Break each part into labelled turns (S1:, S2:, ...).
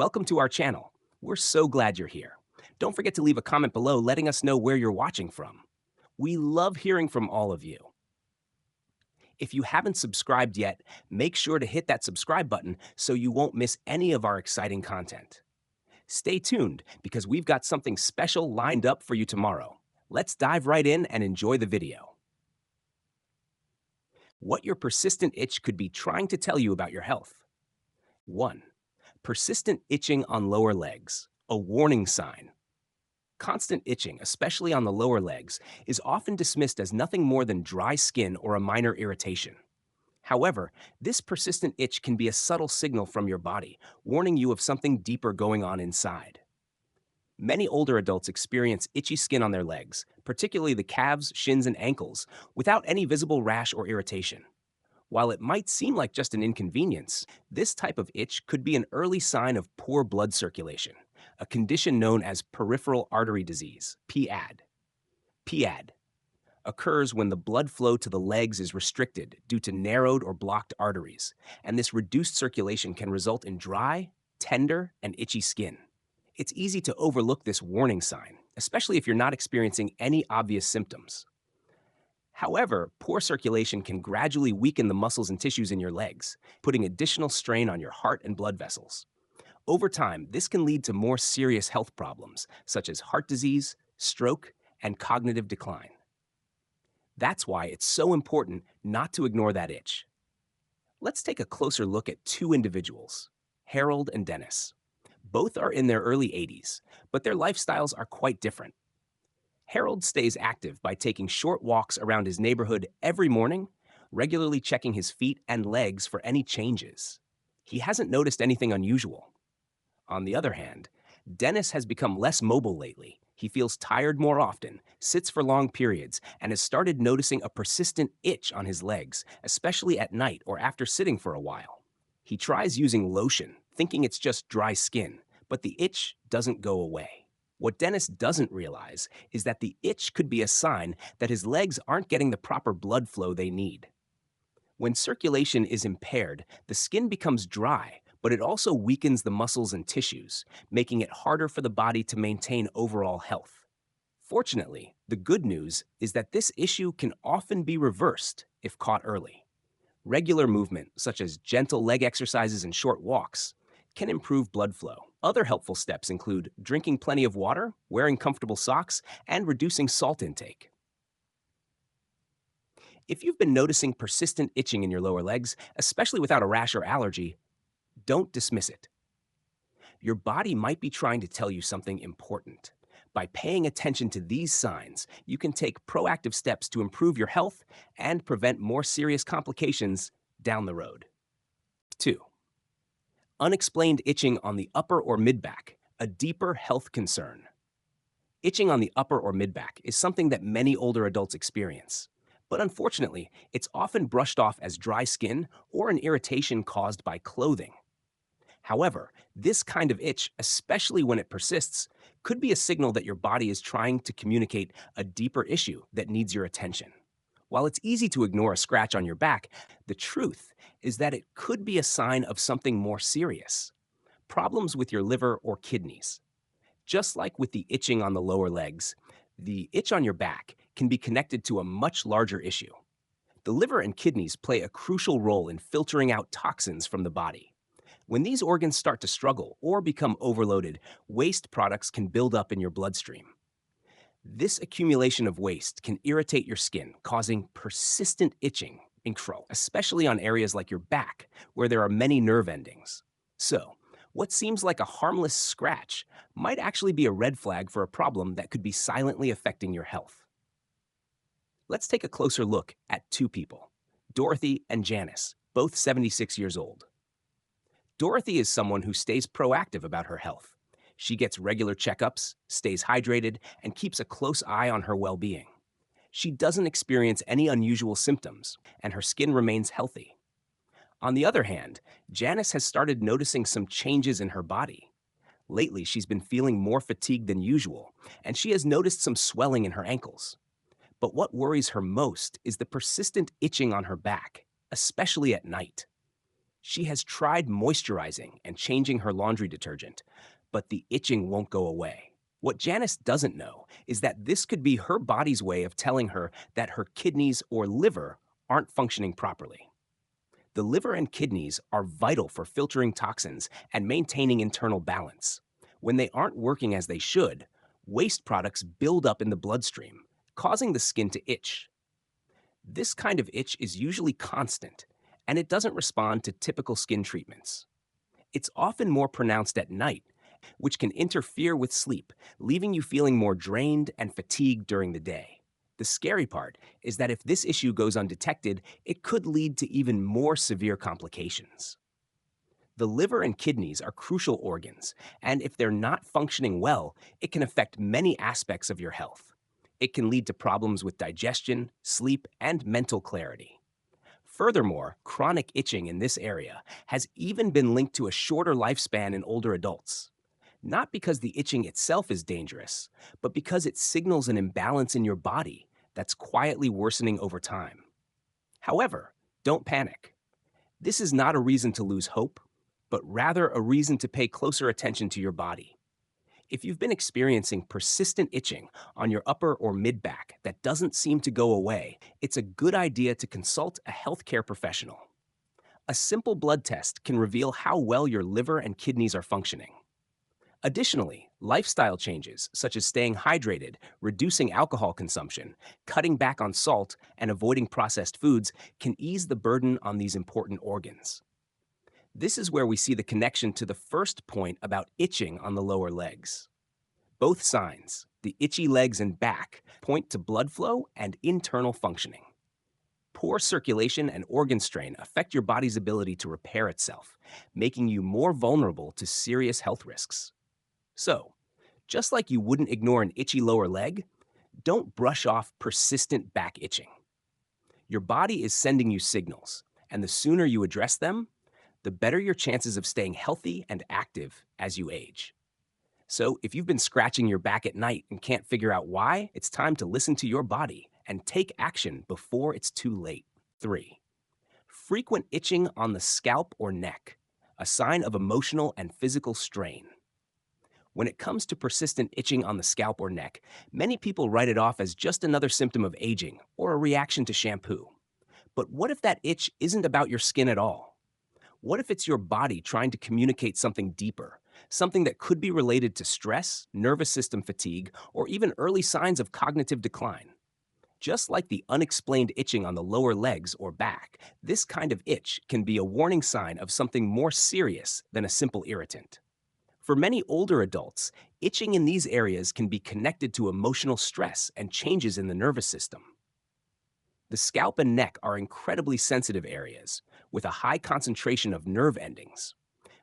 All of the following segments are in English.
S1: Welcome to our channel. We're so glad you're here. Don't forget to leave a comment below letting us know where you're watching from. We love hearing from all of you. If you haven't subscribed yet, make sure to hit that subscribe button so you won't miss any of our exciting content. Stay tuned because we've got something special lined up for you tomorrow. Let's dive right in and enjoy the video. What your persistent itch could be trying to tell you about your health. 1. Persistent itching on lower legs, a warning sign. Constant itching, especially on the lower legs, is often dismissed as nothing more than dry skin or a minor irritation. However, this persistent itch can be a subtle signal from your body, warning you of something deeper going on inside. Many older adults experience itchy skin on their legs, particularly the calves, shins, and ankles, without any visible rash or irritation. While it might seem like just an inconvenience, this type of itch could be an early sign of poor blood circulation, a condition known as peripheral artery disease, PAD. PAD occurs when the blood flow to the legs is restricted due to narrowed or blocked arteries, and this reduced circulation can result in dry, tender, and itchy skin. It's easy to overlook this warning sign, especially if you're not experiencing any obvious symptoms. However, poor circulation can gradually weaken the muscles and tissues in your legs, putting additional strain on your heart and blood vessels. Over time, this can lead to more serious health problems, such as heart disease, stroke, and cognitive decline. That's why it's so important not to ignore that itch. Let's take a closer look at two individuals, Harold and Dennis. Both are in their early 80s, but their lifestyles are quite different. Harold stays active by taking short walks around his neighborhood every morning, regularly checking his feet and legs for any changes. He hasn't noticed anything unusual. On the other hand, Dennis has become less mobile lately. He feels tired more often, sits for long periods, and has started noticing a persistent itch on his legs, especially at night or after sitting for a while. He tries using lotion, thinking it's just dry skin, but the itch doesn't go away. What Dennis doesn't realize is that the itch could be a sign that his legs aren't getting the proper blood flow they need. When circulation is impaired, the skin becomes dry, but it also weakens the muscles and tissues, making it harder for the body to maintain overall health. Fortunately, the good news is that this issue can often be reversed if caught early. Regular movement, such as gentle leg exercises and short walks, can improve blood flow. Other helpful steps include drinking plenty of water, wearing comfortable socks, and reducing salt intake. If you've been noticing persistent itching in your lower legs, especially without a rash or allergy, don't dismiss it. Your body might be trying to tell you something important. By paying attention to these signs, you can take proactive steps to improve your health and prevent more serious complications down the road. 2. Unexplained itching on the upper or mid-back, a deeper health concern. Itching on the upper or mid-back is something that many older adults experience. But unfortunately, it's often brushed off as dry skin or an irritation caused by clothing. However, this kind of itch, especially when it persists, could be a signal that your body is trying to communicate a deeper issue that needs your attention. While it's easy to ignore a scratch on your back, the truth is that it could be a sign of something more serious, problems with your liver or kidneys. Just like with the itching on the lower legs, the itch on your back can be connected to a much larger issue. The liver and kidneys play a crucial role in filtering out toxins from the body. When these organs start to struggle or become overloaded, waste products can build up in your bloodstream. This accumulation of waste can irritate your skin, causing persistent itching, especially on areas like your back, where there are many nerve endings. So, what seems like a harmless scratch might actually be a red flag for a problem that could be silently affecting your health. Let's take a closer look at two people, Dorothy and Janice, both 76 years old. Dorothy is someone who stays proactive about her health. She gets regular checkups, stays hydrated, and keeps a close eye on her well-being. She doesn't experience any unusual symptoms, and her skin remains healthy. On the other hand, Janice has started noticing some changes in her body. Lately, she's been feeling more fatigued than usual, and she has noticed some swelling in her ankles. But what worries her most is the persistent itching on her back, especially at night. She has tried moisturizing and changing her laundry detergent, but the itching won't go away. What Janice doesn't know is that this could be her body's way of telling her that her kidneys or liver aren't functioning properly. The liver and kidneys are vital for filtering toxins and maintaining internal balance. When they aren't working as they should, waste products build up in the bloodstream, causing the skin to itch. This kind of itch is usually constant, and it doesn't respond to typical skin treatments. It's often more pronounced at night, which can interfere with sleep, leaving you feeling more drained and fatigued during the day. The scary part is that if this issue goes undetected, it could lead to even more severe complications. The liver and kidneys are crucial organs, and if they're not functioning well, it can affect many aspects of your health. It can lead to problems with digestion, sleep, and mental clarity. Furthermore, chronic itching in this area has even been linked to a shorter lifespan in older adults. Not because the itching itself is dangerous, but because it signals an imbalance in your body that's quietly worsening over time. However, don't panic. This is not a reason to lose hope, but rather a reason to pay closer attention to your body. If you've been experiencing persistent itching on your upper or mid back that doesn't seem to go away, it's a good idea to consult a healthcare professional. A simple blood test can reveal how well your liver and kidneys are functioning. Additionally, lifestyle changes such as staying hydrated, reducing alcohol consumption, cutting back on salt, and avoiding processed foods can ease the burden on these important organs. This is where we see the connection to the first point about itching on the lower legs. Both signs, the itchy legs and back, point to blood flow and internal functioning. Poor circulation and organ strain affect your body's ability to repair itself, making you more vulnerable to serious health risks. So, just like you wouldn't ignore an itchy lower leg, don't brush off persistent back itching. Your body is sending you signals, and the sooner you address them, the better your chances of staying healthy and active as you age. So, if you've been scratching your back at night and can't figure out why, it's time to listen to your body and take action before it's too late. 3. Frequent itching on the scalp or neck, a sign of emotional and physical strain. When it comes to persistent itching on the scalp or neck, many people write it off as just another symptom of aging or a reaction to shampoo. But what if that itch isn't about your skin at all? What if it's your body trying to communicate something deeper, something that could be related to stress, nervous system fatigue, or even early signs of cognitive decline? Just like the unexplained itching on the lower legs or back, this kind of itch can be a warning sign of something more serious than a simple irritant. For many older adults, itching in these areas can be connected to emotional stress and changes in the nervous system. The scalp and neck are incredibly sensitive areas with a high concentration of nerve endings.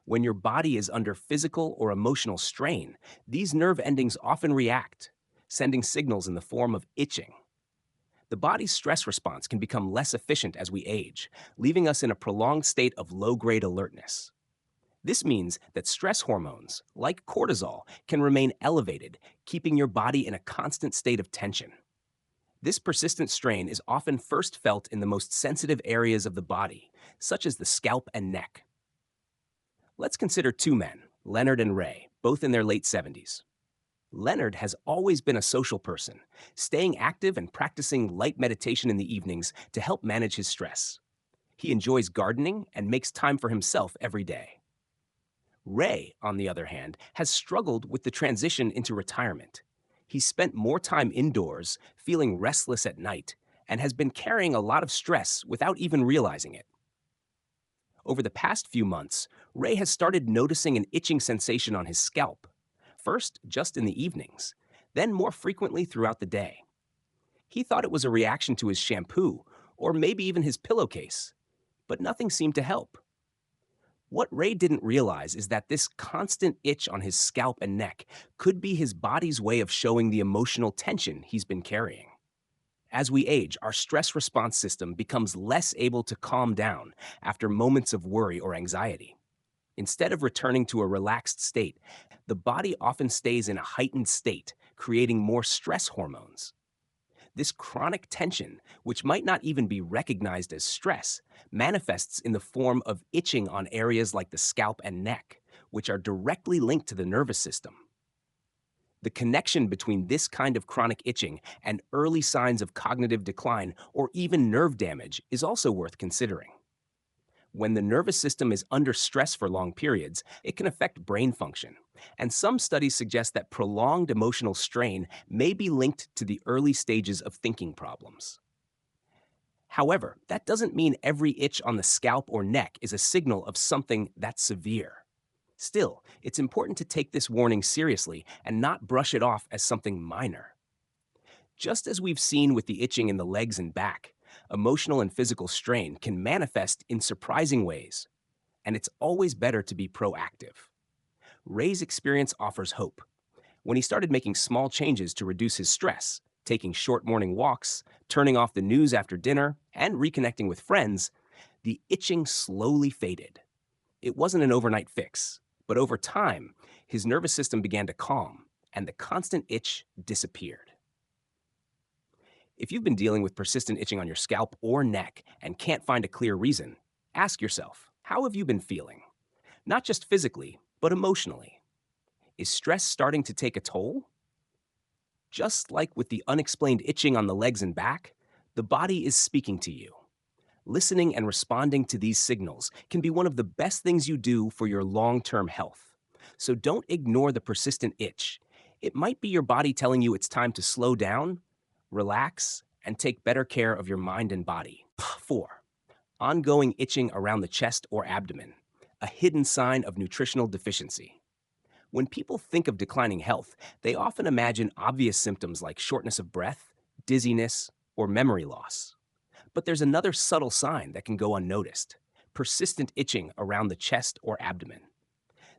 S1: When your body is under physical or emotional strain, these nerve endings often react, sending signals in the form of itching. The body's stress response can become less efficient as we age, leaving us in a prolonged state of low-grade alertness. This means that stress hormones, like cortisol, can remain elevated, keeping your body in a constant state of tension. This persistent strain is often first felt in the most sensitive areas of the body, such as the scalp and neck. Let's consider two men, Leonard and Ray, both in their late 70s. Leonard has always been a social person, staying active and practicing light meditation in the evenings to help manage his stress. He enjoys gardening and makes time for himself every day. Ray, on the other hand, has struggled with the transition into retirement. He's spent more time indoors, feeling restless at night, and has been carrying a lot of stress without even realizing it. Over the past few months, Ray has started noticing an itching sensation on his scalp, first just in the evenings, then more frequently throughout the day. He thought it was a reaction to his shampoo, or maybe even his pillowcase, but nothing seemed to help. What Ray didn't realize is that this constant itch on his scalp and neck could be his body's way of showing the emotional tension he's been carrying. As we age, our stress response system becomes less able to calm down after moments of worry or anxiety. Instead of returning to a relaxed state, the body often stays in a heightened state, creating more stress hormones. This chronic tension, which might not even be recognized as stress, manifests in the form of itching on areas like the scalp and neck, which are directly linked to the nervous system. The connection between this kind of chronic itching and early signs of cognitive decline or even nerve damage is also worth considering. When the nervous system is under stress for long periods, it can affect brain function. And some studies suggest that prolonged emotional strain may be linked to the early stages of thinking problems. However, that doesn't mean every itch on the scalp or neck is a signal of something that's severe. Still, it's important to take this warning seriously and not brush it off as something minor. Just as we've seen with the itching in the legs and back, emotional and physical strain can manifest in surprising ways, and it's always better to be proactive. Ray's experience offers hope. When he started making small changes to reduce his stress, taking short morning walks, turning off the news after dinner, and reconnecting with friends, the itching slowly faded. It wasn't an overnight fix, but over time, his nervous system began to calm, and the constant itch disappeared. If you've been dealing with persistent itching on your scalp or neck and can't find a clear reason, ask yourself, how have you been feeling? Not just physically, but emotionally. Is stress starting to take a toll? Just like with the unexplained itching on the legs and back, the body is speaking to you. Listening and responding to these signals can be one of the best things you do for your long-term health. So don't ignore the persistent itch. It might be your body telling you it's time to slow down, relax, and take better care of your mind and body. 4. Ongoing itching around the chest or abdomen, a hidden sign of nutritional deficiency. When people think of declining health, they often imagine obvious symptoms like shortness of breath, dizziness, or memory loss. But there's another subtle sign that can go unnoticed: persistent itching around the chest or abdomen.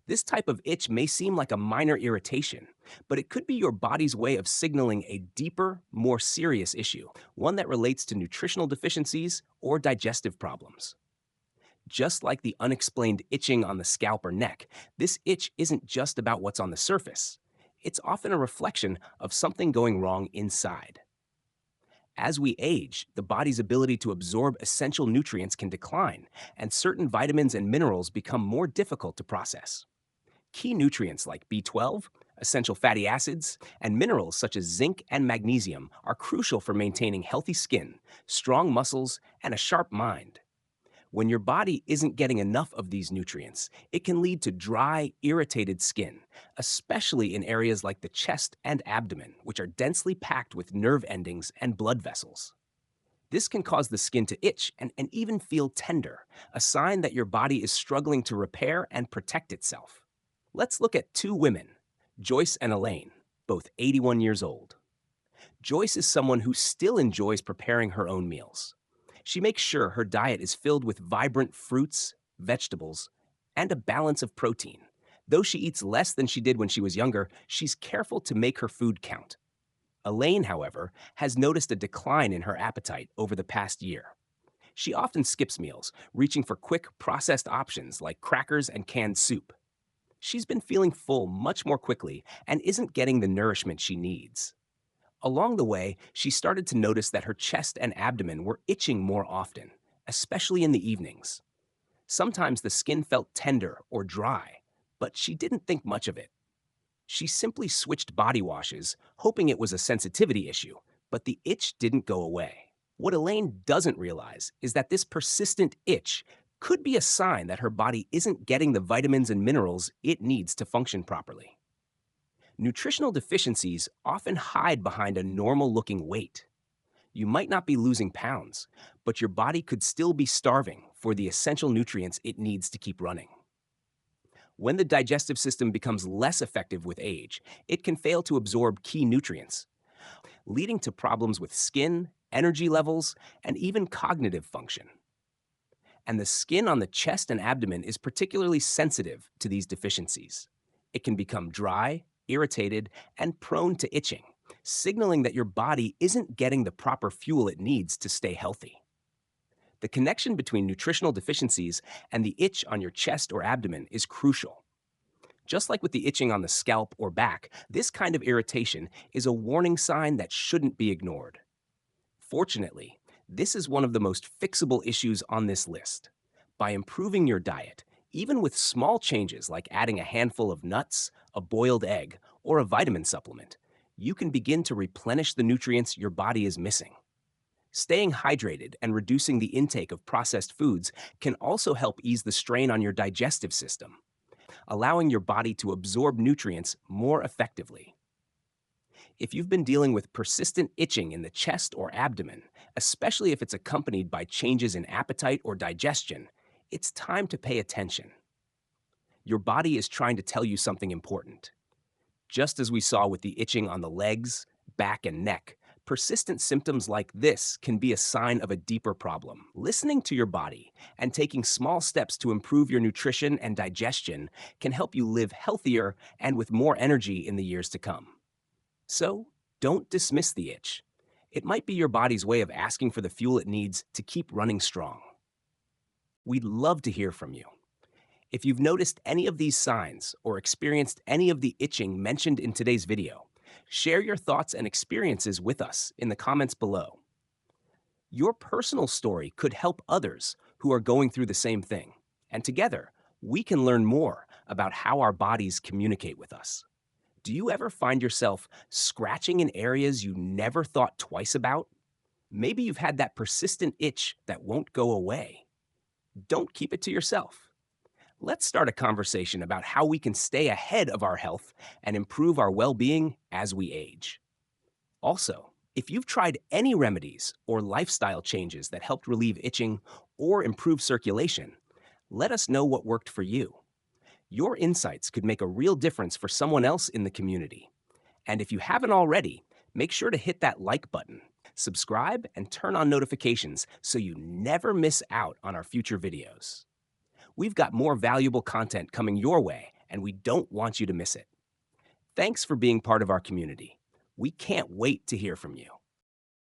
S1: This type of itch may seem like a minor irritation, but it could be your body's way of signaling a deeper, more serious issue, one that relates to nutritional deficiencies or digestive problems. Just like the unexplained itching on the scalp or neck, this itch isn't just about what's on the surface. It's often a reflection of something going wrong inside. As we age, the body's ability to absorb essential nutrients can decline, and certain vitamins and minerals become more difficult to process. Key nutrients like B12, essential fatty acids, and minerals such as zinc and magnesium are crucial for maintaining healthy skin, strong muscles, and a sharp mind. When your body isn't getting enough of these nutrients, it can lead to dry, irritated skin, especially in areas like the chest and abdomen, which are densely packed with nerve endings and blood vessels. This can cause the skin to itch and even feel tender, a sign that your body is struggling to repair and protect itself. Let's look at two women, Joyce and Elaine, both 81 years old. Joyce is someone who still enjoys preparing her own meals. She makes sure her diet is filled with vibrant fruits, vegetables, and a balance of protein. Though she eats less than she did when she was younger, she's careful to make her food count. Elaine, however, has noticed a decline in her appetite over the past year. She often skips meals, reaching for quick, processed options like crackers and canned soup. She's been feeling full much more quickly and isn't getting the nourishment she needs. Along the way, she started to notice that her chest and abdomen were itching more often, especially in the evenings. Sometimes the skin felt tender or dry, but she didn't think much of it. She simply switched body washes, hoping it was a sensitivity issue, but the itch didn't go away. What Elaine doesn't realize is that this persistent itch could be a sign that her body isn't getting the vitamins and minerals it needs to function properly. Nutritional deficiencies often hide behind a normal-looking weight. You might not be losing pounds, but your body could still be starving for the essential nutrients it needs to keep running. When the digestive system becomes less effective with age, it can fail to absorb key nutrients, leading to problems with skin, energy levels, and even cognitive function. And the skin on the chest and abdomen is particularly sensitive to these deficiencies. It can become dry, irritated, and prone to itching, signaling that your body isn't getting the proper fuel it needs to stay healthy. The connection between nutritional deficiencies and the itch on your chest or abdomen is crucial. Just like with the itching on the scalp or back, this kind of irritation is a warning sign that shouldn't be ignored. Fortunately, this is one of the most fixable issues on this list. By improving your diet, even with small changes like adding a handful of nuts, a boiled egg, or a vitamin supplement, you can begin to replenish the nutrients your body is missing. Staying hydrated and reducing the intake of processed foods can also help ease the strain on your digestive system, allowing your body to absorb nutrients more effectively. If you've been dealing with persistent itching in the chest or abdomen, especially if it's accompanied by changes in appetite or digestion, it's time to pay attention. Your body is trying to tell you something important. Just as we saw with the itching on the legs, back, and neck, persistent symptoms like this can be a sign of a deeper problem. Listening to your body and taking small steps to improve your nutrition and digestion can help you live healthier and with more energy in the years to come. So, don't dismiss the itch. It might be your body's way of asking for the fuel it needs to keep running strong. We'd love to hear from you. If you've noticed any of these signs or experienced any of the itching mentioned in today's video, share your thoughts and experiences with us in the comments below. Your personal story could help others who are going through the same thing, and together, we can learn more about how our bodies communicate with us. Do you ever find yourself scratching in areas you never thought twice about? Maybe you've had that persistent itch that won't go away. Don't keep it to yourself. Let's start a conversation about how we can stay ahead of our health and improve our well-being as we age. Also, if you've tried any remedies or lifestyle changes that helped relieve itching or improve circulation, let us know what worked for you. Your insights could make a real difference for someone else in the community. And if you haven't already, make sure to hit that like button, subscribe, and turn on notifications so you never miss out on our future videos. We've got more valuable content coming your way, and we don't want you to miss it. Thanks for being part of our community. We can't wait to hear from you.